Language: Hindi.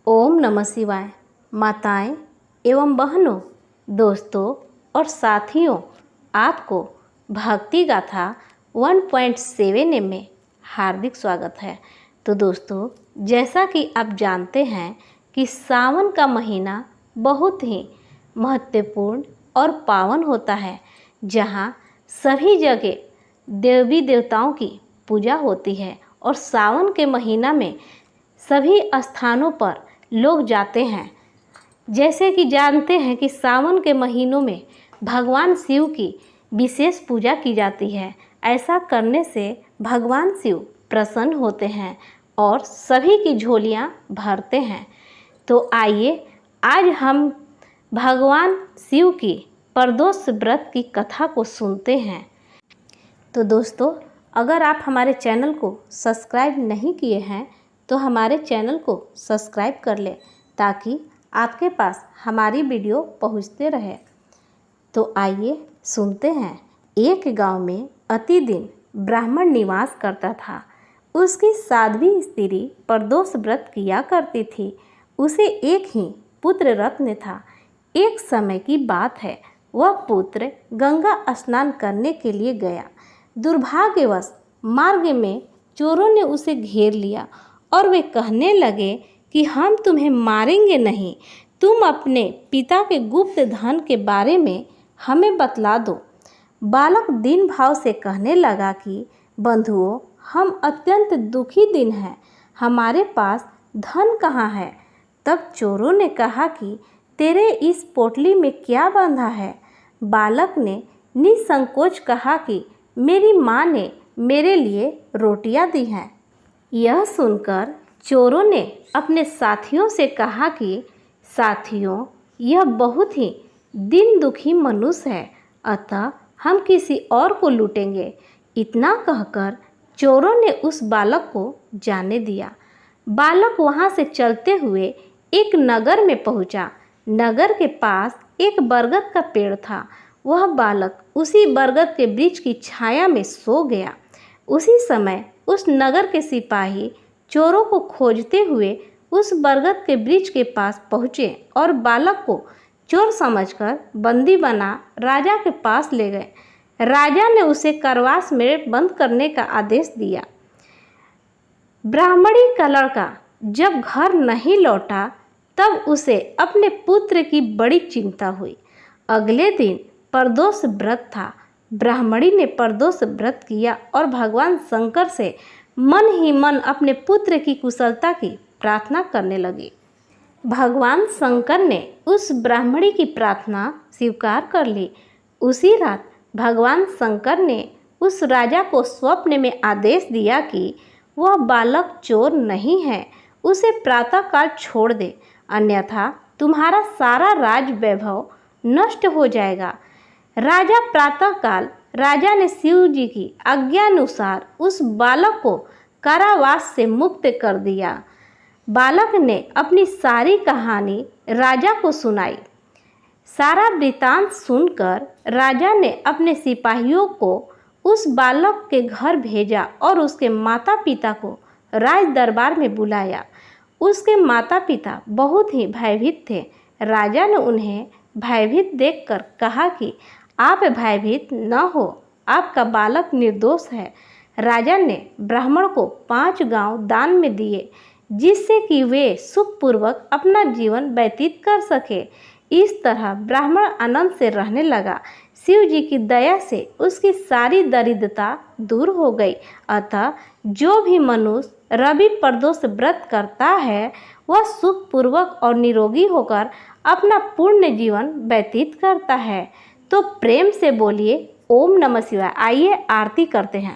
ओम नमः शिवाय। माताएं एवं बहनों, दोस्तों और साथियों, आपको भक्ति गाथा 1.7 में हार्दिक स्वागत है। तो दोस्तों, जैसा कि आप जानते हैं कि सावन का महीना बहुत ही महत्वपूर्ण और पावन होता है, जहां सभी जगह देवी देवताओं की पूजा होती है और सावन के महीना में सभी स्थानों पर लोग जाते हैं। जैसे कि जानते हैं कि सावन के महीनों में भगवान शिव की विशेष पूजा की जाती है। ऐसा करने से भगवान शिव प्रसन्न होते हैं और सभी की झोलियां भरते हैं। तो आइए आज हम भगवान शिव की प्रदोष व्रत की कथा को सुनते हैं। तो दोस्तों, अगर आप हमारे चैनल को सब्सक्राइब नहीं किए हैं तो हमारे चैनल को सब्सक्राइब कर लें, ताकि आपके पास हमारी वीडियो पहुंचते रहे। तो आइए सुनते हैं। एक गांव में अतिदिन ब्राह्मण निवास करता था। उसकी साध्वी स्त्री प्रदोष व्रत किया करती थी। उसे एक ही पुत्र रत्न था। एक समय की बात है, वह पुत्र गंगा स्नान करने के लिए गया। दुर्भाग्यवश मार्ग में चोरों ने उसे घेर लिया और वे कहने लगे कि हम तुम्हें मारेंगे नहीं, तुम अपने पिता के गुप्त धन के बारे में हमें बतला दो। बालक दीन भाव से कहने लगा कि बंधुओं, हम अत्यंत दुखी दिन हैं, हमारे पास धन कहाँ है। तब चोरों ने कहा कि तेरे इस पोटली में क्या बांधा है। बालक ने निसंकोच कहा कि मेरी माँ ने मेरे लिए रोटियां दी हैं। यह सुनकर चोरों ने अपने साथियों से कहा कि साथियों, यह बहुत ही दीन दुखी मनुष्य है, अतः हम किसी और को लूटेंगे। इतना कहकर चोरों ने उस बालक को जाने दिया। बालक वहां से चलते हुए एक नगर में पहुंचा। नगर के पास एक बरगद का पेड़ था। वह बालक उसी बरगद के वृक्ष की छाया में सो गया। उसी समय उस नगर के सिपाही चोरों को खोजते हुए उस बरगद के वृक्ष के पास पहुँचे और बालक को चोर समझकर बंदी बना राजा के पास ले गए। राजा ने उसे कारावास में बंद करने का आदेश दिया। ब्राह्मणी का लड़का जब घर नहीं लौटा, तब उसे अपने पुत्र की बड़ी चिंता हुई। अगले दिन प्रदोष व्रत था। ब्राह्मणी ने प्रदोष व्रत किया और भगवान शंकर से मन ही मन अपने पुत्र की कुशलता की प्रार्थना करने लगी। भगवान शंकर ने उस ब्राह्मणी की प्रार्थना स्वीकार कर ली। उसी रात भगवान शंकर ने उस राजा को स्वप्न में आदेश दिया कि वह बालक चोर नहीं है, उसे प्रातःकाल छोड़ दे, अन्यथा तुम्हारा सारा राज वैभव नष्ट हो जाएगा। राजा प्रातःकाल राजा ने शिव जी की आज्ञानुसार उस बालक को कारावास से मुक्त कर दिया। बालक ने अपनी सारी कहानी राजा को सुनाई। सारा वृतांत सुनकर राजा ने अपने सिपाहियों को उस बालक के घर भेजा और उसके माता पिता को राज दरबार में बुलाया। उसके माता पिता बहुत ही भयभीत थे। राजा ने उन्हें भयभीत देखकर कहा कि आप भयभीत न हो, आपका बालक निर्दोष है। राजा ने ब्राह्मण को 5 गांव दान में दिए, जिससे कि वे सुखपूर्वक अपना जीवन व्यतीत कर सके। इस तरह ब्राह्मण आनंद से रहने लगा। शिव जी की दया से उसकी सारी दरिद्रता दूर हो गई। अतः जो भी मनुष्य रवि प्रदोष व्रत करता है, वह सुखपूर्वक और निरोगी होकर अपना पूर्ण जीवन व्यतीत करता है। तो प्रेम से बोलिए ओम नमः शिवाय। आइए आरती करते हैं।